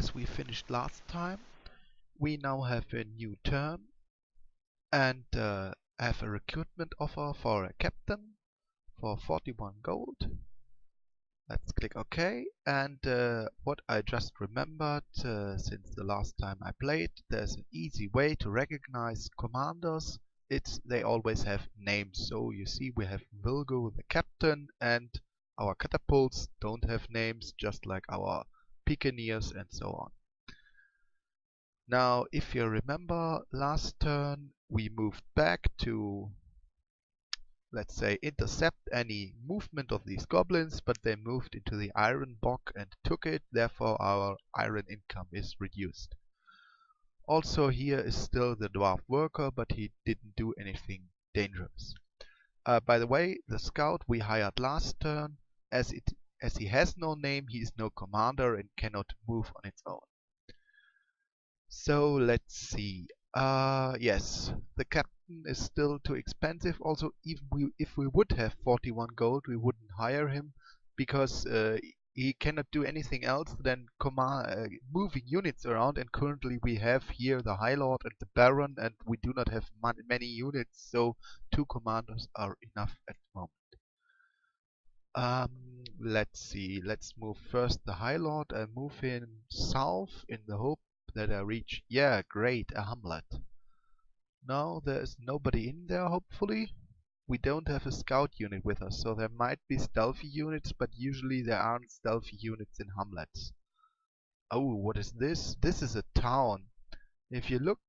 as we finished last time, we now have a new turn and have a recruitment offer for a captain for 41 gold. Let's click OK. And what I just remembered since the last time I played, there's an easy way to recognize commanders. They always have names. So you see we have Vilgo the captain, and our catapults don't have names, just like our Piccaneers and so on. Now, if you remember, last turn we moved back to, let's say, intercept any movement of these goblins, but they moved into the iron block and took it, therefore our iron income is reduced. Also here is still the dwarf worker, but he didn't do anything dangerous. By the way, the scout we hired last turn, as he has no name, he is no commander and cannot move on its own. So let's see. Yes, the captain is still too expensive. Also, if we would have 41 gold, we wouldn't hire him because he cannot do anything else than moving units around. And currently we have here the High Lord and the Baron, and we do not have many units, so 2 commanders are enough at the moment. Let's see. Let's move first the High Lord and move him south in the hope that I reach, yeah, great, a hamlet. Now there is nobody in there, hopefully. We don't have a scout unit with us, so there might be stealthy units, but usually there aren't stealthy units in hamlets. Oh, what is this? This is a town. If you look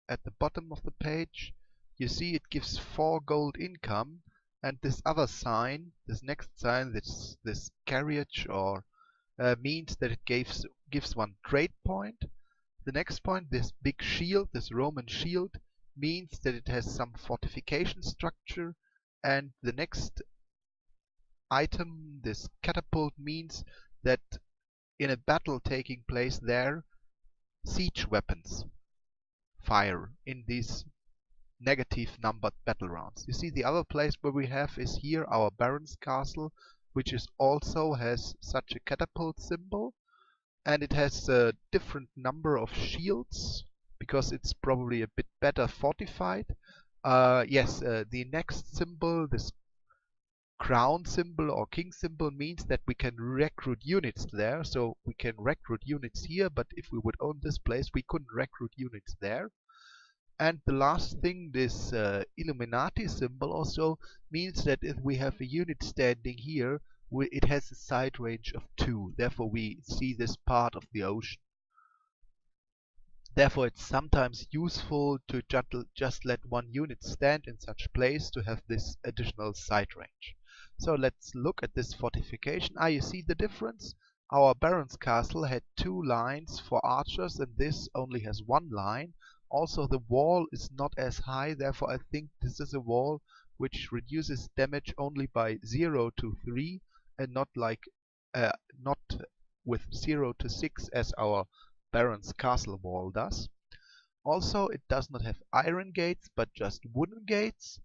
at the bottom of the page, you see it gives 4 gold income, and this other sign, this next sign, this carriage, or means that it gives 1 trade point. The next point, this big shield, this Roman shield, means that it has some fortification structure, and the next item, this catapult, means that in a battle taking place there, siege weapons fire in these negative numbered battle rounds. You see, the other place where we have is here our Baron's Castle, which also has such a catapult symbol. And it has a different number of shields because it's probably a bit better fortified. Yes, the next symbol, this crown symbol or king symbol, means that we can recruit units there. So we can recruit units here, but if we would own this place, we couldn't recruit units there. And the last thing, this Illuminati symbol also means that if we have a unit standing here, it has a side range of 2. Therefore we see this part of the ocean. Therefore it's sometimes useful to just let 1 unit stand in such place to have this additional side range. So let's look at this fortification. You see the difference? Our Baron's Castle had 2 lines for archers, and this only has 1 line. Also the wall is not as high, therefore I think this is a wall which reduces damage only by 0 to 3 and not with 0 to 6 as our Baron's Castle wall does. Also it does not have iron gates but just wooden gates,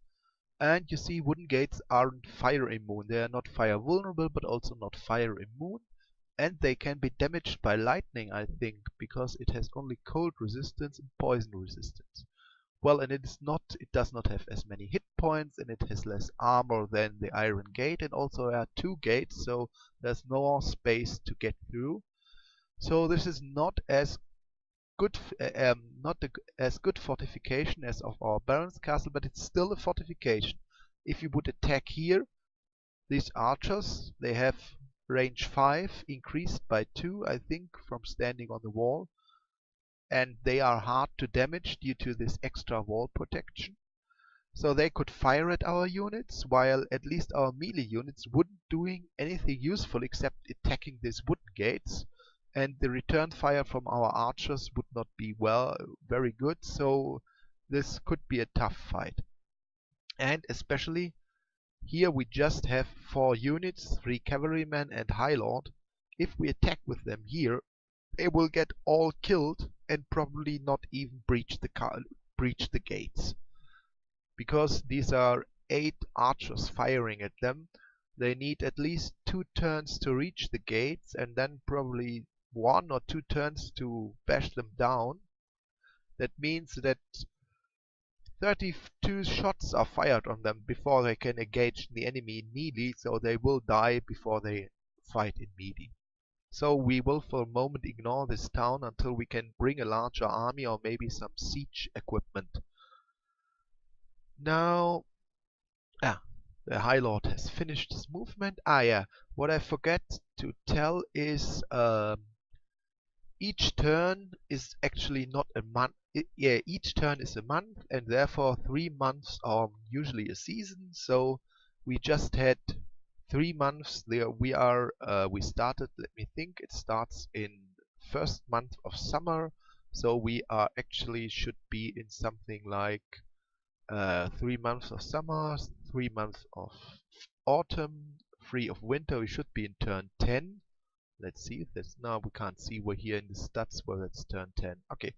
and you see wooden gates aren't fire immune. They are not fire vulnerable but also not fire immune. And they can be damaged by lightning, I think, because it has only cold resistance and poison resistance. Well, and it does not have as many hit points, and it has less armor than the Iron Gate, and also there are 2 gates, so there's more space to get through. So this is not as good, as good fortification as of our Baron's Castle, but it's still a fortification. If you would attack here, these archers, they have range 5 increased by 2, I think, from standing on the wall, and they are hard to damage due to this extra wall protection. So they could fire at our units, while at least our melee units wouldn't doing anything useful except attacking these wooden gates, and the return fire from our archers would not be very good, so this could be a tough fight. And especially here we just have 4 units, 3 cavalrymen and High Lord. If we attack with them here, they will get all killed and probably not even breach the gates. Because these are 8 archers firing at them, they need at least 2 turns to reach the gates, and then probably 1 or 2 turns to bash them down. That means that 32 shots are fired on them before they can engage the enemy in melee, so they will die before they fight in melee. So we will for a moment ignore this town until we can bring a larger army or maybe some siege equipment. Now, the High Lord has finished his movement. Yeah, what I forget to tell is each turn is actually not a month. Each turn is a month, and therefore 3 months are usually a season. So we just had 3 months there. We started, let me think, it starts in first month of summer. So we are actually should be in something like 3 months of summer, 3 months of autumn, 3 of winter. We should be in turn 10. Let's see if that's now we can't see. We're here in the stats where it's turn 10. Okay,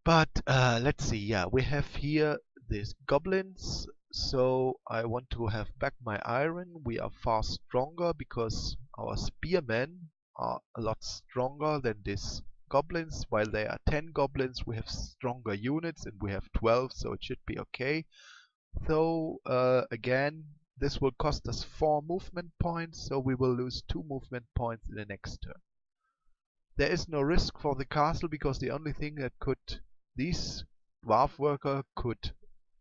but let's see. Yeah, we have here these goblins. So I want to have back my iron. We are far stronger because our spearmen are a lot stronger than these goblins. While they are 10 goblins, we have stronger units, and we have 12, so it should be okay. Though again, this will cost us 4 movement points, so we will lose 2 movement points in the next turn. There is no risk for the castle because the only thing that this dwarf worker could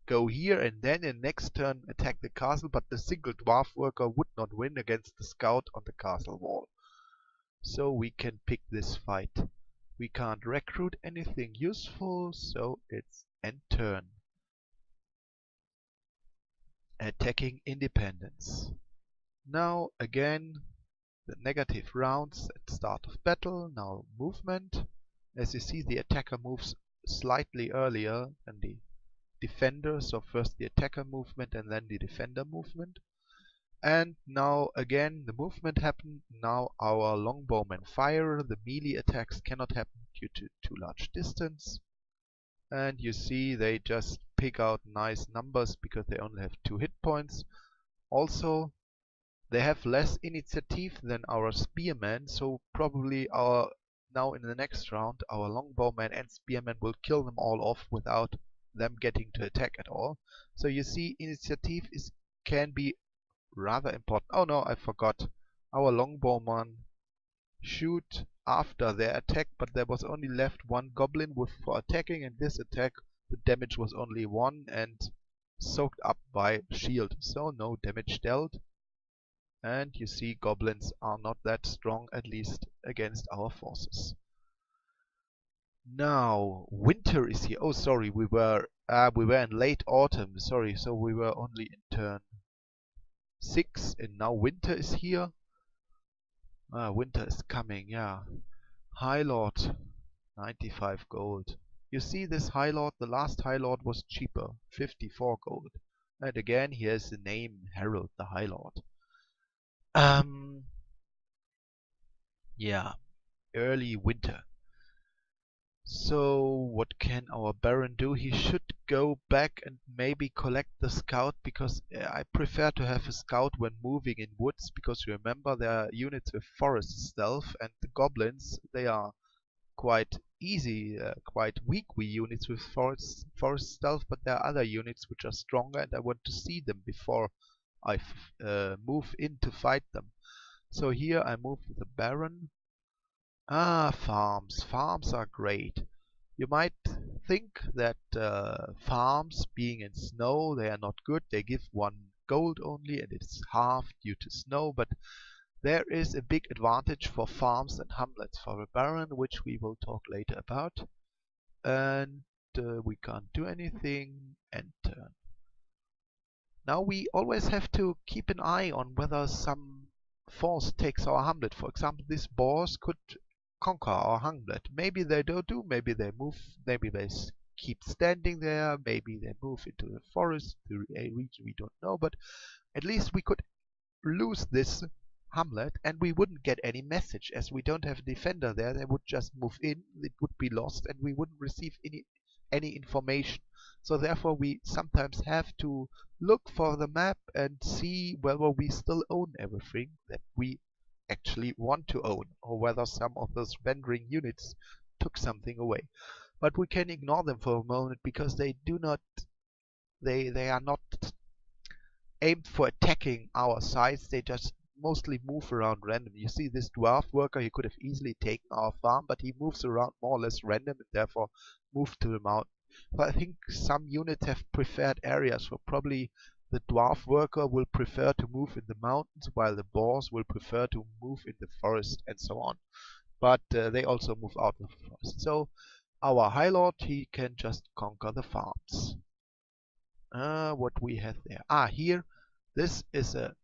go here and then in next turn attack the castle, but the single dwarf worker would not win against the scout on the castle wall. So we can pick this fight. We can't recruit anything useful, so it's end turn. Attacking independence. Now again the negative rounds at start of battle. Now movement. As you see, the attacker moves slightly earlier than the defender, so first the attacker movement and then the defender movement. And now again the movement happened. Now our longbowmen fire. The melee attacks cannot happen due to too large distance. And you see they just pick out nice numbers because they only have 2 hit points. Also, they have less initiative than our spearmen, so probably now in the next round our longbowmen and spearmen will kill them all off without them getting to attack at all. So you see, initiative can be rather important. Oh no, I forgot. Our longbowmen shoot after their attack, but there was only left 1 goblin for attacking, and this attack the damage was only 1 and soaked up by shield, so no damage dealt. And you see, goblins are not that strong, at least against our forces. Now winter is here. Oh, sorry, we were in late autumn. Sorry, so we were only in turn 6, and now winter is here. Winter is coming, yeah. High Lord, 95 gold. You see this High Lord, the last High Lord was cheaper, 54 gold. And again, here's the name, Harold the High Lord. Yeah, early winter. So what can our Baron do? He should go back and maybe collect the scout, because I prefer to have a scout when moving in woods, because remember there are units with forest stealth, and the goblins, they are quite easy, quite weak units with forest stealth, but there are other units which are stronger, and I want to see them before I move in to fight them. So here I move the Baron. Farms. Farms are great. You might think that farms, being in snow, they are not good. They give 1 gold only, and it's half due to snow, but there is a big advantage for farms and hamlets for a Baron, which we will talk later about. And we can't do anything. End turn. Now we always have to keep an eye on whether some force takes our hamlet. For example, these boars could conquer our hamlet. Maybe they don't do, maybe they move, maybe they keep standing there, maybe they move into the forest, a region we don't know, but at least we could lose this hamlet and we wouldn't get any message. As we don't have a defender there, they would just move in, it would be lost, and we wouldn't receive any information. So therefore we sometimes have to look for the map and see whether we still own everything that we actually want to own, or whether some of those rendering units took something away. But we can ignore them for a moment because they are not aimed for attacking our sites. They just mostly move around random. You see this dwarf worker, he could have easily taken our farm, but he moves around more or less random and therefore moved to the mountain. But I think some units have preferred areas, so probably the dwarf worker will prefer to move in the mountains, while the boars will prefer to move in the forest, and so on. But they also move out of the forest. So our High Lord, he can just conquer the farms. What we have there? Here, this is a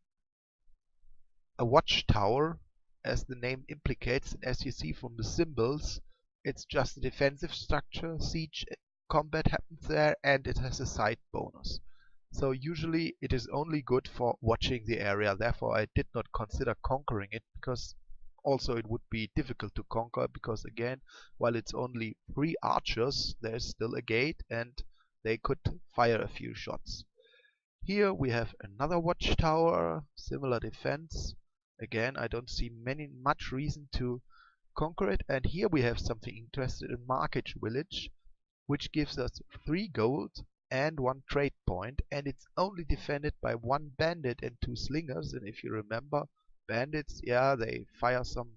watchtower, as the name implicates, and as you see from the symbols, it's just a defensive structure. Siege combat happens there, and it has a side bonus. So usually it is only good for watching the area. Therefore, I did not consider conquering it, because also it would be difficult to conquer, because again, while it's only 3 archers, there's still a gate and they could fire a few shots. Here we have another watchtower, similar defense. Again, I don't see much reason to conquer it. And here we have something interesting, in Market Village, which gives us 3 gold and 1 trade point, and it's only defended by 1 bandit and 2 slingers. And if you remember, bandits, yeah, they fire some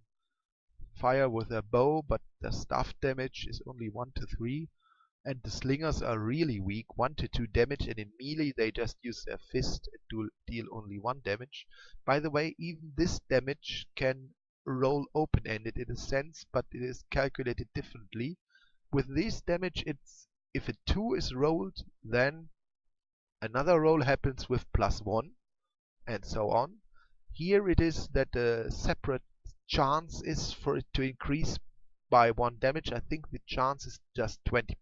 fire with their bow, but their staff damage is only 1 to 3. And the slingers are really weak, 1 to 2 damage, and in melee they just use their fist to deal only 1 damage. By the way, even this damage can roll open-ended in a sense, but it is calculated differently. With this damage, if a 2 is rolled, then another roll happens with +1, and so on. Here it is that a separate chance is for it to increase by 1 damage. I think the chance is just 20%.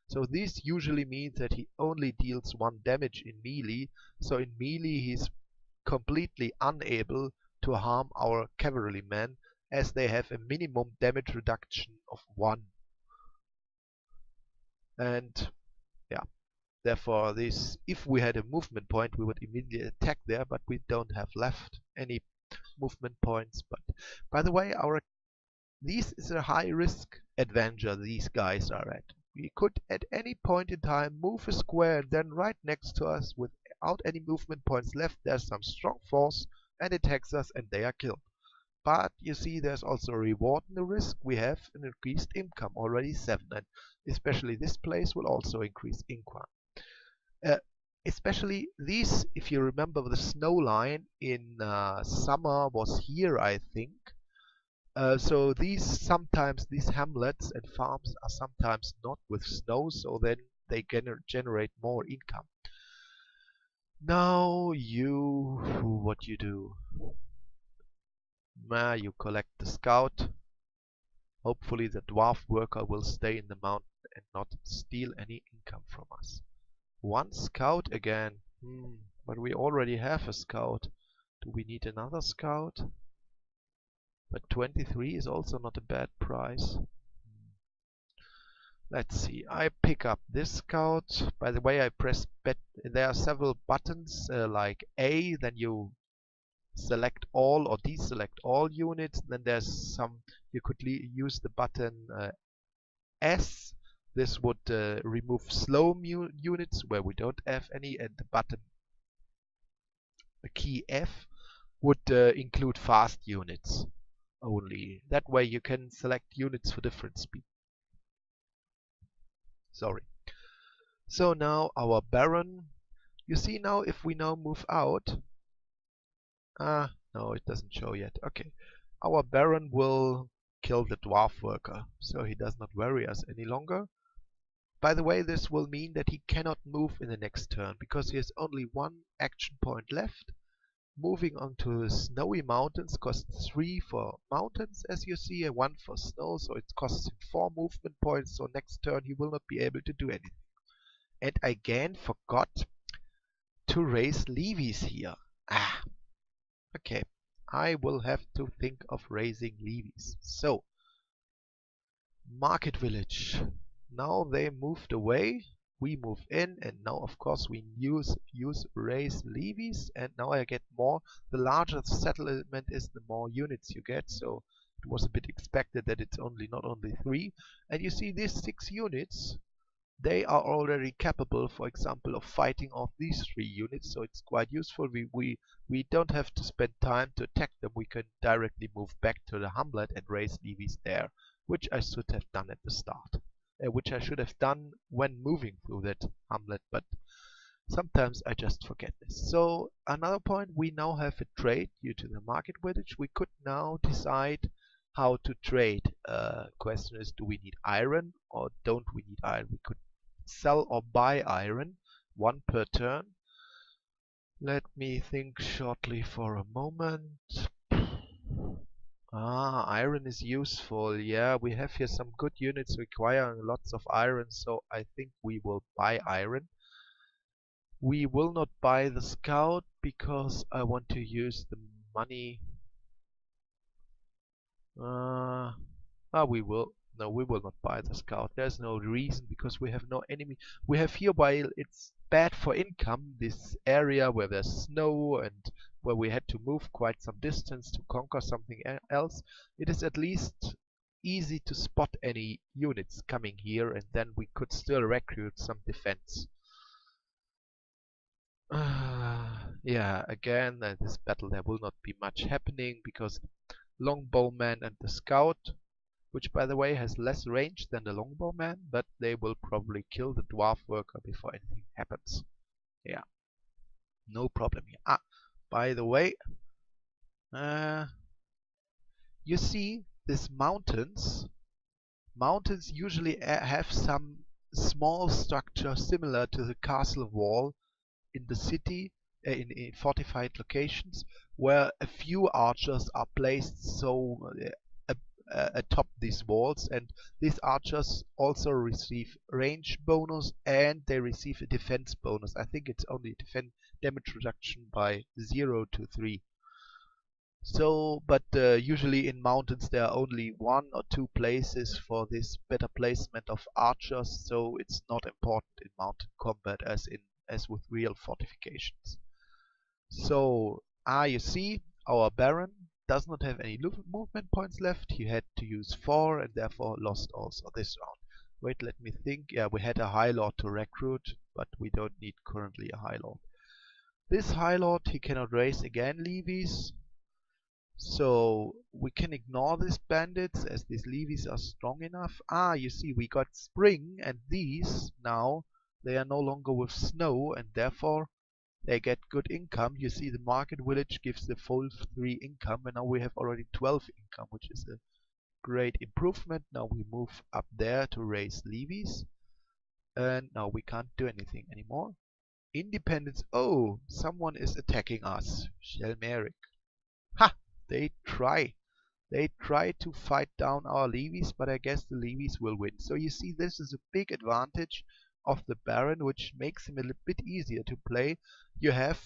So this usually means that he only deals 1 damage in melee. So in melee he's completely unable to harm our cavalrymen, as they have a minimum damage reduction of 1. And yeah, therefore this, if we had a movement point, we would immediately attack there, but we don't have left any movement points. But by the way, this is a high-risk adventure these guys are at. We could at any point in time move a square, and then right next to us, without any movement points left, there's some strong force and attacks us, and they are killed. But you see, there's also a reward in the risk. We have an increased income, already 7, and especially this place will also increase income. Especially these, if you remember, the snow line in summer was here, I think. So sometimes these hamlets and farms are sometimes not with snow, so then they generate more income. Now what you do? You collect the scout. Hopefully the dwarf worker will stay in the mountain and not steal any income from us. 1 scout again. But we already have a scout. Do we need another scout? But 23 is also not a bad price. Let's see. I pick up this scout. By the way, I press there are several buttons, like A, then you select all or deselect all units. Then there's you could use the button S. This would remove slow units where we don't have any, and the key F would include fast units only. That way you can select units for different speed. Sorry. So now our Baron, you see now if we now move out, no, it doesn't show yet. Okay, our Baron will kill the dwarf worker, so he does not worry us any longer. By the way, this will mean that he cannot move in the next turn, because he has only 1 action point left. Moving on to snowy mountains costs 3 for mountains, as you see, and 1 for snow, so it costs him 4 movement points, so next turn he will not be able to do anything. And I again forgot to raise levies here. Okay, I will have to think of raising levies. So, Market Village. Now they moved away. We move in, and now of course we use raise levies, and now I get more. The larger the settlement is, the more units you get. So it was a bit expected that it's not only 3. And you see these 6 units, they are already capable, for example, of fighting off these 3 units. So it's quite useful. We don't have to spend time to attack them. We can directly move back to the hamlet and raise levies there, which I should have done at the start. Which I should have done when moving through that hamlet, but sometimes I just forget this. So another point, we now have a trade due to the market village. We could now decide how to trade. Question is, do we need iron or don't we need iron? We could sell or buy iron, 1 per turn. Let me think shortly for a moment. Iron is useful. Yeah, we have here some good units requiring lots of iron, so I think we will buy iron. We will not buy the scout because I want to use the money. We will. No, we will not buy the scout. There's no reason because we have no enemy. We have here, while it's bad for income, this area where there's snow and where we had to move quite some distance to conquer something else. It is at least easy to spot any units coming here, and then we could still recruit some defense. Yeah, again, this battle there will not be much happening because longbowman and the scout, which by the way has less range than the longbowman, but they will probably kill the dwarf worker before anything happens. Yeah, no problem here. By the way, you see these mountains. Mountains usually have some small structure similar to the castle wall in the city, in fortified locations, where a few archers are placed atop these walls, and these archers also receive range bonus and they receive a defense bonus. I think it's only damage reduction by 0 to 3. So, but usually in mountains there are only 1 or 2 places for this better placement of archers, so it's not important in mountain combat as with real fortifications. So, you see, our Baron does not have any movement points left. He had to use 4 and therefore lost also this round. Wait, let me think. Yeah, we had a High Lord to recruit, but we don't need currently a High Lord. This High Lord, he cannot raise again levies. So we can ignore these bandits as these levies are strong enough. You see, we got spring, and these now, they are no longer with snow, and therefore they get good income. You see, the market village gives the full 3 income, and now we have already 12 income, which is a great improvement. Now we move up there to raise levies, and now we can't do anything anymore. Independence. Oh, someone is attacking us. Shelmeric. Ha! They try to fight down our levies, but I guess the levies will win. So you see, this is a big advantage of the Baron, which makes him a little bit easier to play. You have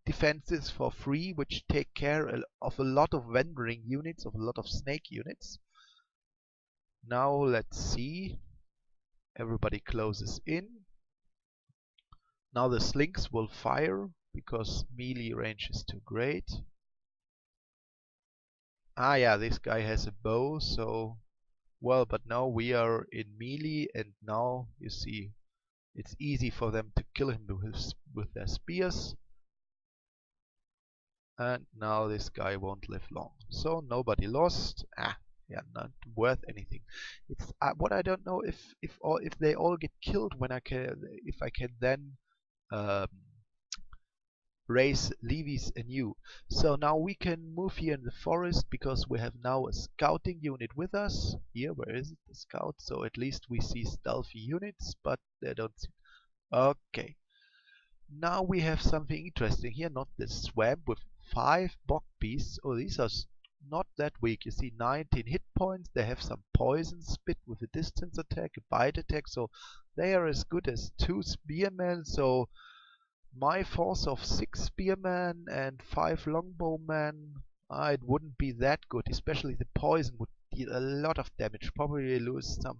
defenses for free, which take care of a lot of wandering units, of a lot of snake units. Now let's see. Everybody closes in. Now the slinks will fire because melee range is too great. Yeah, this guy has a bow, so well, but now we are in melee, and now you see it's easy for them to kill him with their spears. And now this guy won't live long. So nobody lost. Yeah, not worth anything. It's what I don't know if they all get killed when I can then raise levies anew. So now we can move here in the forest because we have now a scouting unit with us. Here, where is it? The scout. So at least we see stealthy units, but they don't see. Okay. Now we have something interesting here, not the swamp with 5 bog beasts. Oh, these are not that weak. You see 19 hit points. They have some poison spit with a distance attack, a bite attack, so they are as good as 2 spearmen. So my force of 6 spearmen and 5 longbowmen, it wouldn't be that good. Especially the poison would deal a lot of damage. Probably lose some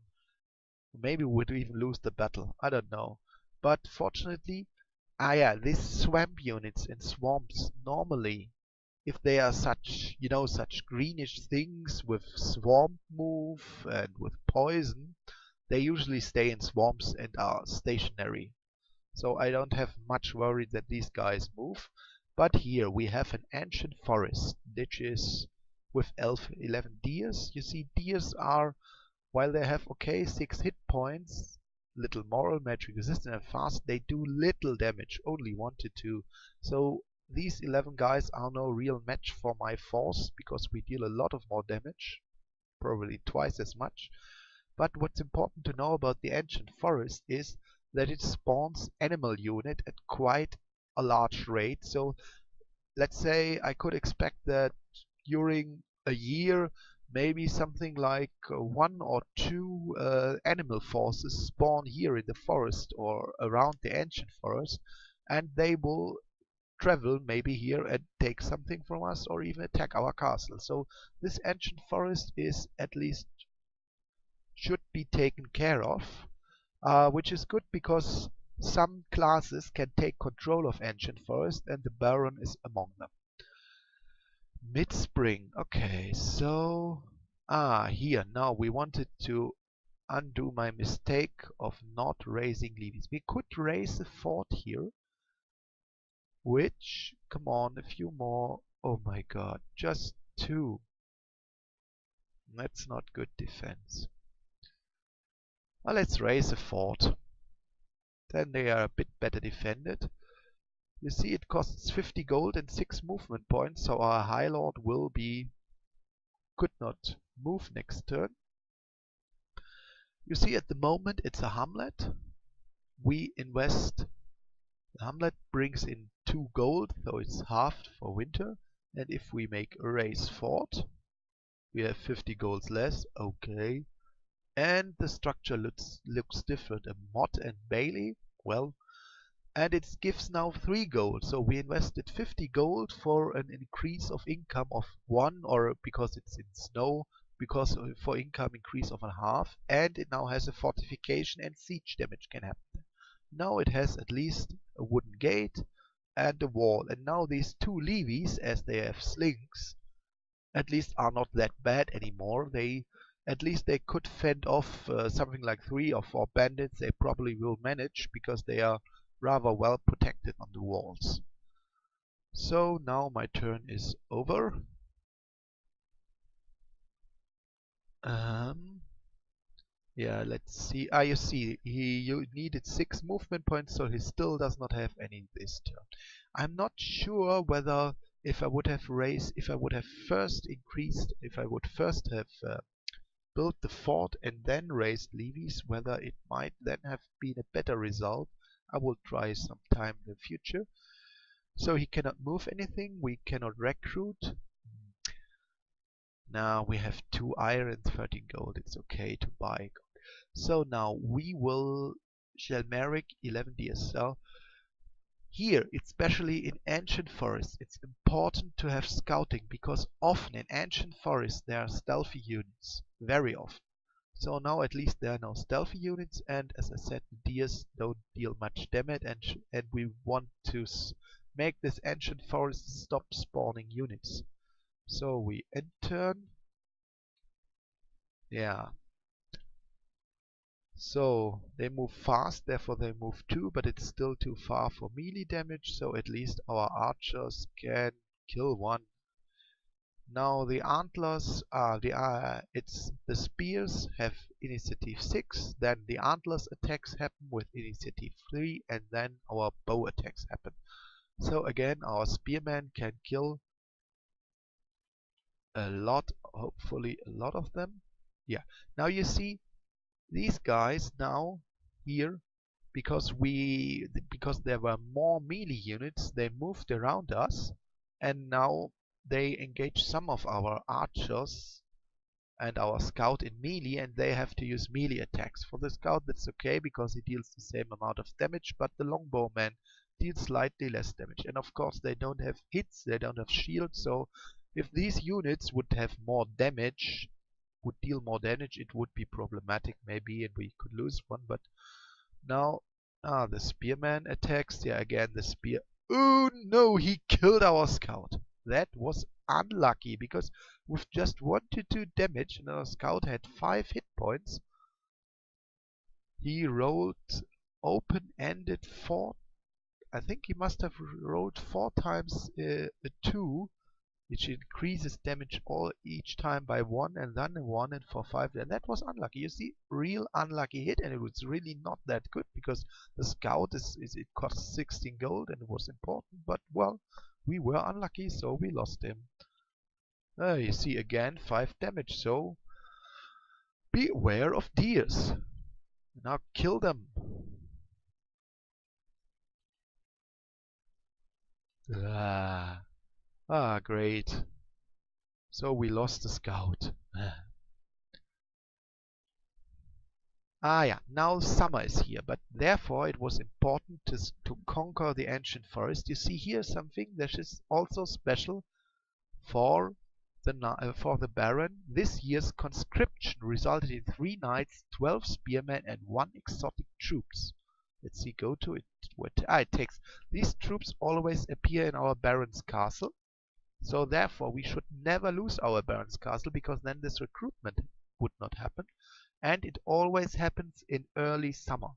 Maybe we would even lose the battle. I don't know. But fortunately, yeah, these swamp units in swamps normally, if they are such, such greenish things with swamp move and with poison, they usually stay in swamps and are stationary. So I don't have much worry that these guys move. But here we have an ancient forest, which is with 11 deers. You see, deers are, while they have okay 6 hit points, little moral, magic resistant and fast, they do little damage, only 1 to 2. So these 11 guys are no real match for my force, because we deal a lot of more damage, probably twice as much. But what's important to know about the ancient forest is that it spawns animal unit at quite a large rate. So let's say I could expect that during a year maybe something like 1 or 2 animal forces spawn here in the forest or around the ancient forest, and they will travel maybe here and take something from us or even attack our castle. So this ancient forest is at least should be taken care of, which is good because some classes can take control of ancient forest and the Baron is among them. Mid-spring. Okay, so here now we wanted to undo my mistake of not raising levies. We could raise a fort here, which, come on, a few more. Oh my god, just 2. That's not good defense. Well, let's raise a fort. Then they are a bit better defended. You see, it costs 50 gold and 6 movement points, so our High Lord could not move next turn. You see, at the moment it's a hamlet. We invest. The hamlet brings in 2 gold, so it's halved for winter. And if we make a raise fort, we have 50 golds less. Okay. And the structure looks different. A motte and bailey. Well, and it gives now 3 gold. So we invested 50 gold for an increase of income of 1, or because it's in snow, because for income increase of a half, and it now has a fortification and siege damage can happen. Now it has at least a wooden gate and a wall, and now these 2 levies, as they have slings, at least are not that bad anymore. At least they could fend off something like 3 or 4 bandits. They probably will manage because they are rather well protected on the walls. So now my turn is over. Yeah, let's see. You see, you needed 6 movement points, so he still does not have any this turn. I'm not sure whether if I would have first have built the fort and then raised levies, whether it might then have been a better result. I will try sometime in the future. So he cannot move anything, we cannot recruit. Now we have 2 iron and 13 gold, it's okay to buy. So now we will Shelmeric 11 DSL. Here, especially in ancient forests, it's important to have scouting because often in ancient forests there are stealthy units, very often. So now at least there are no stealthy units, and as I said, the deers don't deal much damage, and we want to make this ancient forest stop spawning units. So we end turn. Yeah. So they move fast, therefore they move 2, but it's still too far for melee damage, so at least our archers can kill 1. Now the antlers are the spears have initiative 6, then the antlers attacks happen with initiative 3, and then our bow attacks happen. So again, our spearmen can kill a lot, hopefully a lot of them. Yeah. Now you see these guys now here, because there were more melee units, they moved around us, and now they engage some of our archers and our scout in melee, and they have to use melee attacks. For the scout that's okay because he deals the same amount of damage, but the longbowman deals slightly less damage. And of course they don't have hits, they don't have shields, so if these units would have more damage, would deal more damage, it would be problematic maybe, and we could lose one. But now, the spearman attacks. Yeah, again the spear. Oh no, he killed our scout. That was unlucky because with just 1 to 2 damage, and our scout had 5 hit points, he rolled open-ended 4. I think he must have rolled 4 times a 2, which increases damage each time by 1, and then a 1, and for 5. And that was unlucky. You see, real unlucky hit, and it was really not that good because the scout it costs 16 gold and it was important. But well, we were unlucky, so we lost him. You see again 5 damage. So beware of deers. Now kill them. Great. So we lost the scout. Yeah, now summer is here, but therefore it was important to conquer the ancient forest. You see here something that is also special for the Baron. This year's conscription resulted in 3 knights, 12 spearmen, and 1 exotic troops. Let's see, go to it. It takes. These troops always appear in our Baron's castle. So therefore we should never lose our Baron's castle, because then this recruitment would not happen. And it always happens in early summer.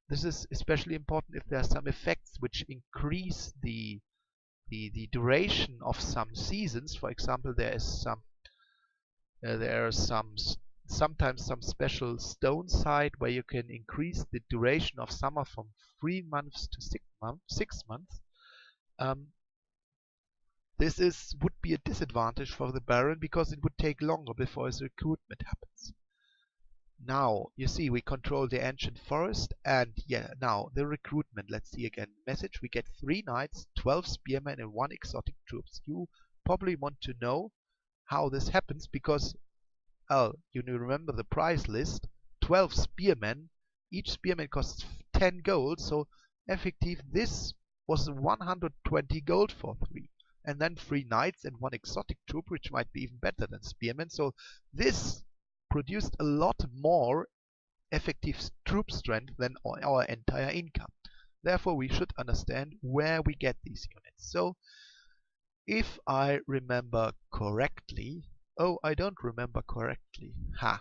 This is especially important if there are some effects which increase the duration of some seasons. For example, there are sometimes some special stone site where you can increase the duration of summer from 3 months to 6 months. This would be a disadvantage for the Baron because it would take longer before his recruitment happens. Now, you see, we control the ancient forest, and yeah, now the recruitment. Let's see again. Message: we get 3 knights, 12 spearmen, and 1 exotic troops. You probably want to know how this happens because, you remember the price list. 12 spearmen. Each spearman costs 10 gold, so effective this was 120 gold for 3. And then 3 knights and 1 exotic troop, which might be even better than spearmen. So this produced a lot more effective troop strength than our entire income. Therefore, we should understand where we get these units. So, if I remember correctly... Oh, I don't remember correctly. Ha!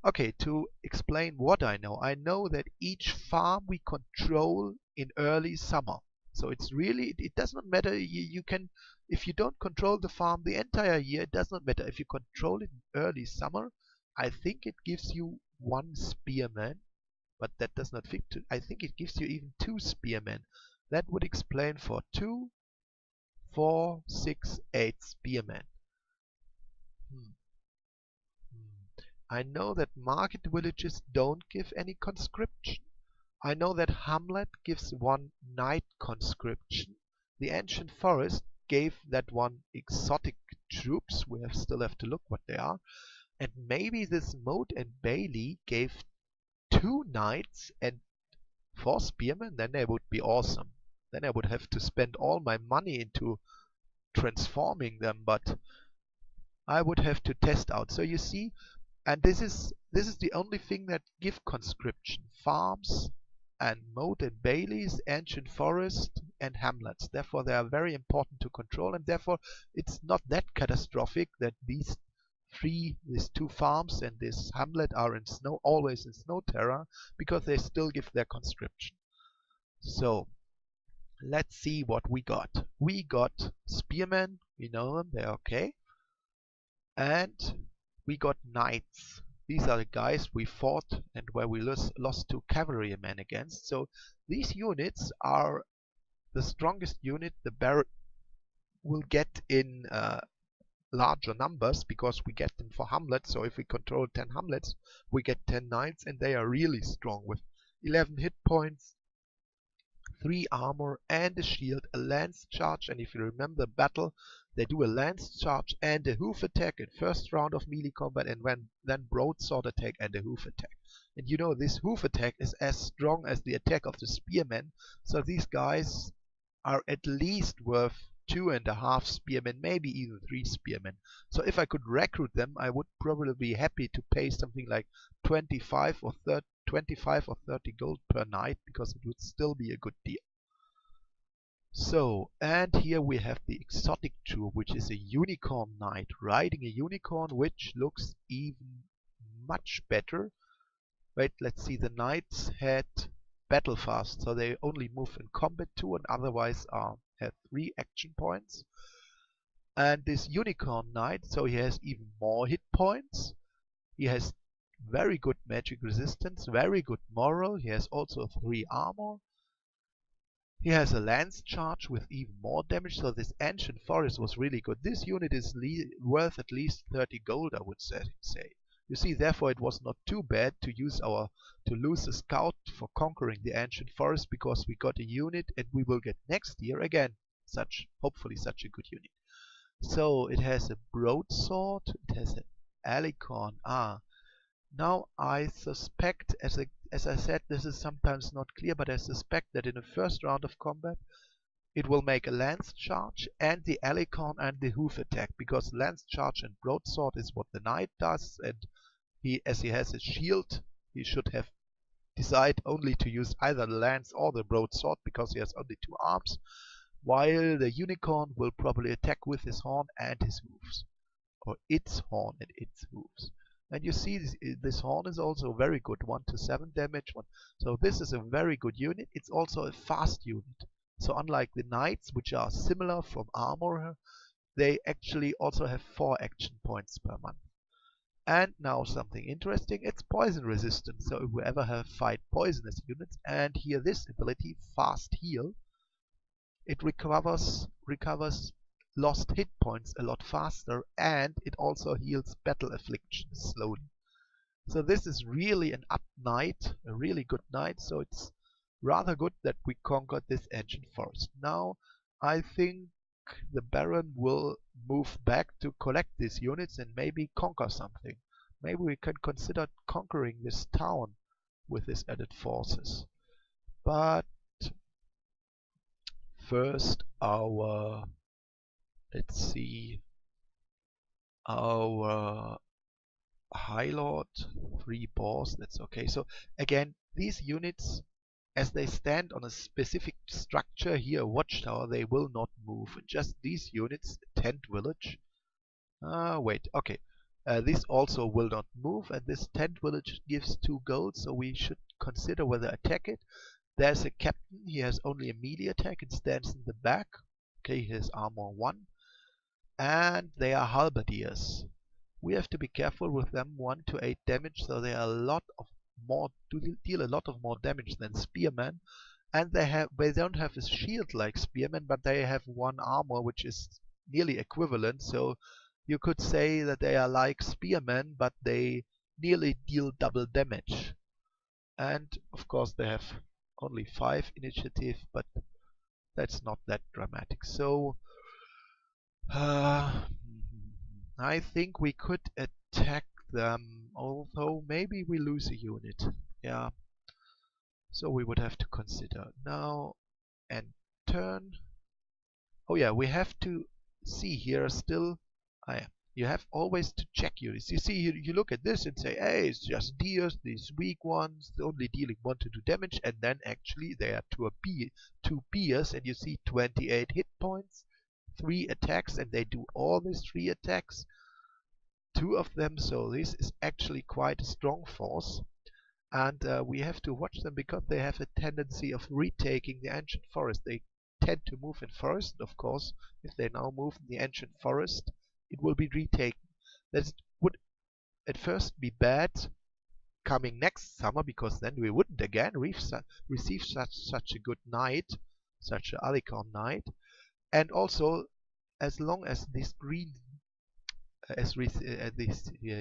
Okay, to explain what I know that each farm we control in early summer. So it's really, it does not matter, you can, if you don't control the farm the entire year, it does not matter. If you control it in early summer, I think it gives you 1 spearman, but that does not fit to, I think it gives you even 2 spearmen. That would explain for 2, 4, 6, 8 spearmen. I know that market villages don't give any conscription. I know that Hamlet gives 1 knight conscription. The ancient forest gave that 1 exotic troops. We still have to look what they are. And maybe this Moat and Bailey gave 2 knights and 4 spearmen. Then they would be awesome. Then I would have to spend all my money into transforming them, but I would have to test out. So you see, and this is the only thing that give conscription: farms and Moat and Bailey's, ancient forest, and hamlets. Therefore, they are very important to control, and therefore it's not that catastrophic that these 2 farms and this hamlet are in snow, always in snow terror, because they still give their conscription. So let's see what we got. We got spearmen. We know them; they're okay, and we got knights. These are the guys we fought and where we lost 2 cavalrymen against. So these units are the strongest unit the Baron will get in larger numbers, because we get them for hamlets. So if we control 10 hamlets, we get 10 knights, and they are really strong with 11 hit points, 3 armor, and a shield, a lance charge. And if you remember the battle, they do a lance charge and a hoof attack in first round of melee combat, and then broadsword attack and a hoof attack. And you know, this hoof attack is as strong as the attack of the spearmen, so these guys are at least worth 2.5 spearmen, maybe even 3 spearmen. So if I could recruit them, I would probably be happy to pay something like 25 or 30 gold per knight, because it would still be a good deal. So, and here we have the exotic troop, which is a unicorn knight riding a unicorn, which looks even much better. Wait, let's see, the knights had battle fast, so they only move in combat 2 and otherwise have 3 action points. And this unicorn knight, so he has even more hit points. He has very good magic resistance, very good moral. He has also 3 armor. He has a lance charge with even more damage, so this ancient forest was really good. This unit is worth at least 30 gold, I would say. You see, therefore it was not too bad to lose a scout for conquering the ancient forest, because we got a unit and we will get next year again hopefully such a good unit. So it has a broadsword, it has an alicorn. Now I suspect, as I said, this is sometimes not clear, but I suspect that in the first round of combat it will make a lance charge and the alicorn and the hoof attack, because lance charge and broadsword is what the knight does, and as he has a shield, he should have decide only to use either the lance or the broadsword, because he has only 2 arms, while the unicorn will probably attack with his horn and his hooves, or its horn and its hooves. And you see this horn is also very good, 1 to 7 damage. So this is a very good unit. It's also a fast unit. So unlike the knights, which are similar from armor, they actually also have 4 action points per month. And now something interesting, it's poison resistant. So if we ever have fight poisonous units, and here this ability, fast heal, it recovers lost hit points a lot faster, and it also heals battle afflictions slowly. So this is really an up knight, a really good knight, so it's rather good that we conquered this ancient forest. Now I think the Baron will move back to collect these units and maybe conquer something. Maybe we can consider conquering this town with his added forces. But first let's see, our High Lord, 3 boars, that's okay. So again, these units, as they stand on a specific structure here, a watchtower, they will not move. Just these units, tent village. Wait, okay. This also will not move, and this tent village gives 2 gold, so we should consider whether attack it. There's a captain, he has only a melee attack and stands in the back. Okay, he has armor 1. And they are halberdiers. We have to be careful with them, 1 to 8 damage, so they are deal a lot of more damage than spearmen. And they don't have a shield like spearmen, but they have 1 armor which is nearly equivalent, so you could say that they are like spearmen, but they nearly deal double damage. And of course they have only 5 initiative, but that's not that dramatic. So I think we could attack them, although maybe we lose a unit. Yeah. So we would have to consider. Now, and turn. Oh yeah, we have to see here still. You have always to check units. You see, you look at this and say, hey, it's just deers, these weak ones, only dealing 1 to 2 damage, and then actually they are 2 beers, and you see 28 hit points, 3 attacks, and they do all these 3 attacks, 2 of them, so this is actually quite a strong force. And we have to watch them because they have a tendency of retaking the ancient forest. They tend to move in forest, of course. If they now move in the ancient forest, it will be retaken. That would at first be bad coming next summer, because then we wouldn't again receive such a good knight, such a alicorn knight. And also, as long as this green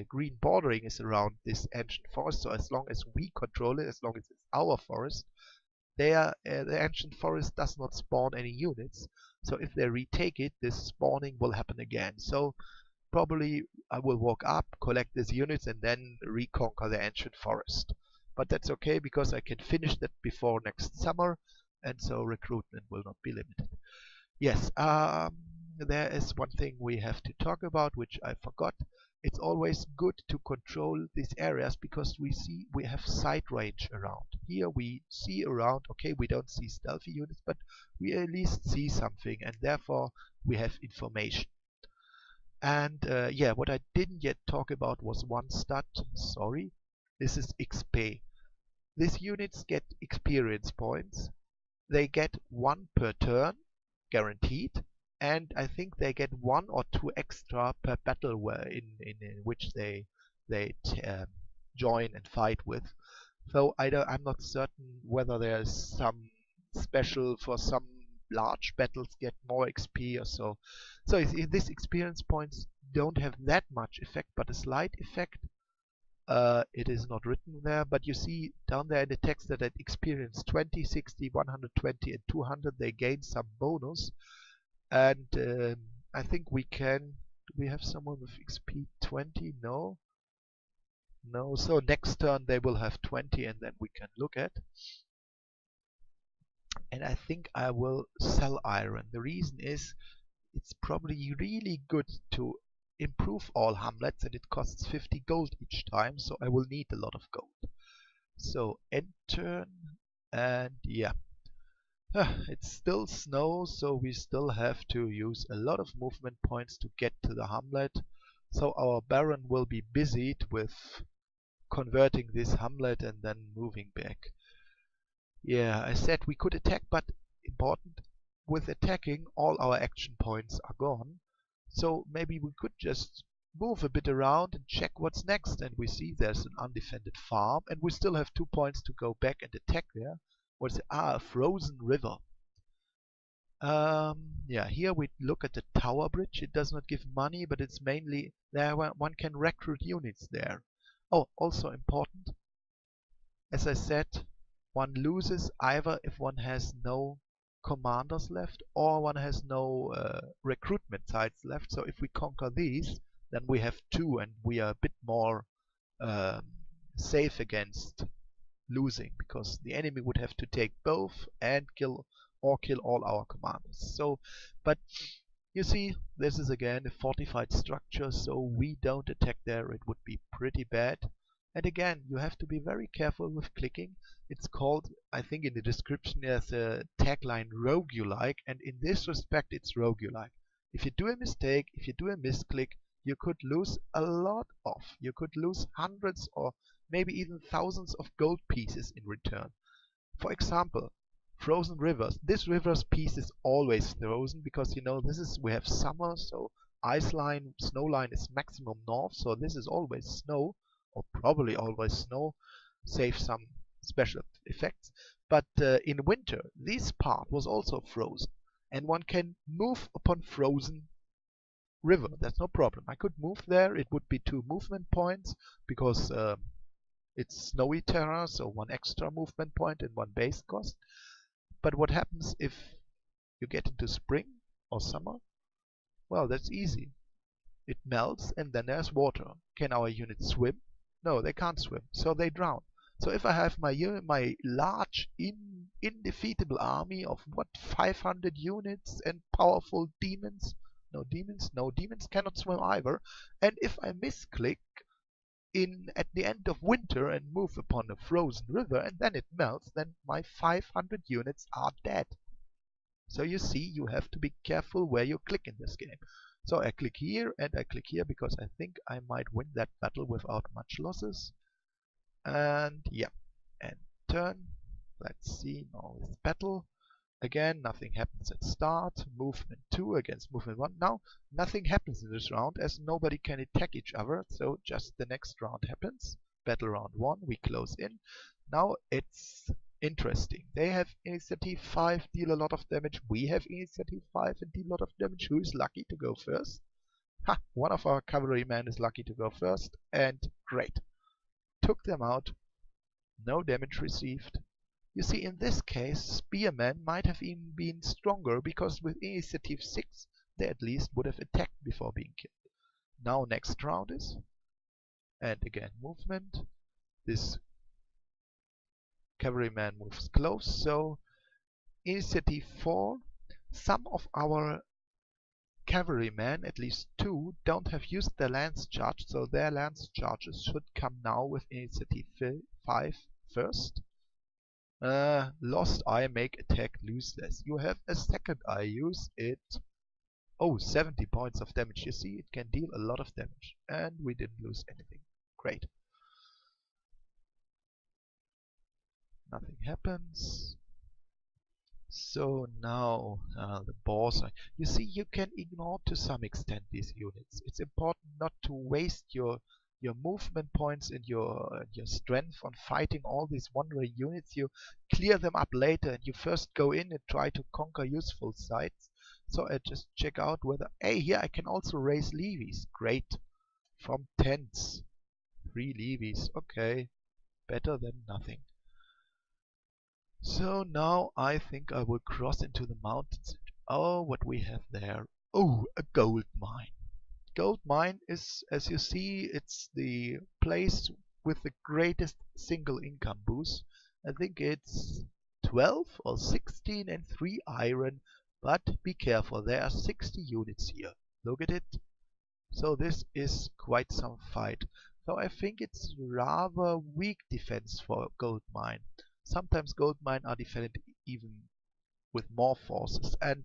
green bordering is around this ancient forest, so as long as we control it, as long as it's our forest, the ancient forest does not spawn any units. So if they retake it, this spawning will happen again. So probably I will walk up, collect these units, and then reconquer the ancient forest. But that's okay, because I can finish that before next summer, and so recruitment will not be limited. Yes, there is one thing we have to talk about, which I forgot. It's always good to control these areas because we have sight range around. Here we see around, okay, we don't see stealthy units, but we at least see something, and therefore we have information. And yeah, what I didn't yet talk about was one stat. Sorry, this is XP. These units get experience points. They get one per turn, guaranteed, and I think they get one or two extra per battle where in which they join and fight with. So I'm not certain whether there's some special for some large battles get more XP or so. So these experience points don't have that much effect, but a slight effect. It is not written there, but you see down there in the text that at experience 20, 60, 120 and 200 they gain some bonus. And I think we can... Do we have someone with XP 20? No. No, so next turn they will have 20 and then we can look at. And I think I will sell iron. The reason is it's probably really good to improve all hamlets and it costs 50 gold each time, so I will need a lot of gold. So end turn, and yeah. It's still snow, so we still have to use a lot of movement points to get to the hamlet. So our baron will be busied with converting this hamlet and then moving back. Yeah, I said we could attack, but important, with attacking all our action points are gone. So maybe we could just move a bit around and check what's next. And we see there's an undefended farm and we still have 2 points to go back and attack there. What's it? Ah, a frozen river. Yeah, here we look at the tower bridge. It does not give money, but it's mainly there one can recruit units there. Oh, also important, as I said, one loses either if one has no commanders left or one has no recruitment sites left. So if we conquer these, then we have 2 and we are a bit more safe against losing, because the enemy would have to take both and kill all our commanders. So, but you see, this is again a fortified structure, so we don't attack there. It would be pretty bad. And again, you have to be very careful with clicking. It's called, I think in the description there's a tagline roguelike, and in this respect it's roguelike. If you do a mistake, if you do a misclick, you could lose a lot of. You could lose hundreds or maybe even thousands of gold pieces in return. For example, frozen rivers. This river's piece is always frozen because, you know, we have summer, so ice line, snow line is maximum north, so this is always snow, or probably always snow, save some special effects. But in winter, this part was also frozen, and one can move upon frozen river. That's no problem. I could move there. It would be 2 movement points because it's snowy terrain, so 1 extra movement point and 1 base cost. But what happens if you get into spring or summer? Well, that's easy. It melts and then there's water. Can our units swim? No, they can't swim, so they drown. So if I have my large indefeatable army of 500 units and powerful demons? No demons? No, demons cannot swim either. And if I misclick at the end of winter and move upon a frozen river and then it melts, then my 500 units are dead. So you see, you have to be careful where you click in this game. So I click here and I click here because I think I might win that battle without much losses. And yeah, and turn. Let's see now this battle. Again, nothing happens at start. Movement 2 against movement 1. Now, nothing happens in this round as nobody can attack each other, so just the next round happens. Battle round 1, we close in. Now it's interesting. They have initiative 5, deal a lot of damage. We have initiative 5 and deal a lot of damage. Who is lucky to go first? Ha! One of our cavalrymen is lucky to go first, and great. Took them out. No damage received. You see, in this case, spearmen might have even been stronger, because with initiative 6, they at least would have attacked before being killed. Now next round is, and again movement. This cavalryman moves close, so initiative 4. Some of our cavalrymen, at least two, don't have used their lance charge, so their lance charges should come now with initiative 5 first. Lost eye, make attack useless. You have a second eye, use it. Oh, 70 points of damage. You see, it can deal a lot of damage. And we didn't lose anything. Great. Nothing happens. So now the boss. You see, you can ignore to some extent these units. It's important not to waste your movement points and your strength on fighting all these wandering units. You clear them up later, and you first go in and try to conquer useful sites. So I just check out whether. Hey, here I can also raise levies. Great. From tents. 3 levies. Okay. Better than nothing. So now I think I will cross into the mountains. Oh, what we have there. Oh, a gold mine. Gold mine is, as you see, it's the place with the greatest single income boost. I think it's 12 or 16 and 3 iron, but be careful, there are 60 units here. Look at it. So this is quite some fight. So I think it's rather weak defense for gold mine. Sometimes gold mine are defended even with more forces, and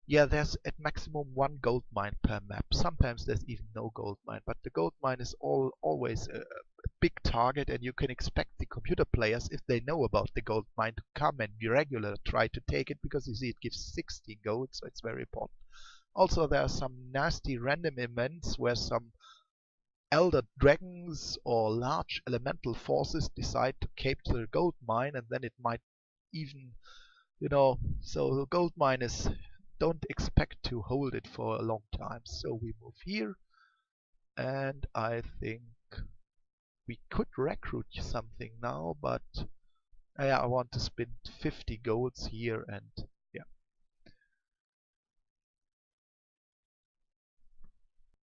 yeah, there's at maximum 1 gold mine per map. Sometimes there's even no gold mine, but the gold mine is always a big target, and you can expect the computer players, if they know about the gold mine, to come and be regular try to take it, because you see it gives 60 gold, so it's very important. Also, there are some nasty random events where some elder dragons or large elemental forces decide to capture the gold mine, and then it might even, so the gold mine is, don't expect to hold it for a long time. So we move here, and I think we could recruit something now, but I want to spend 50 golds here, and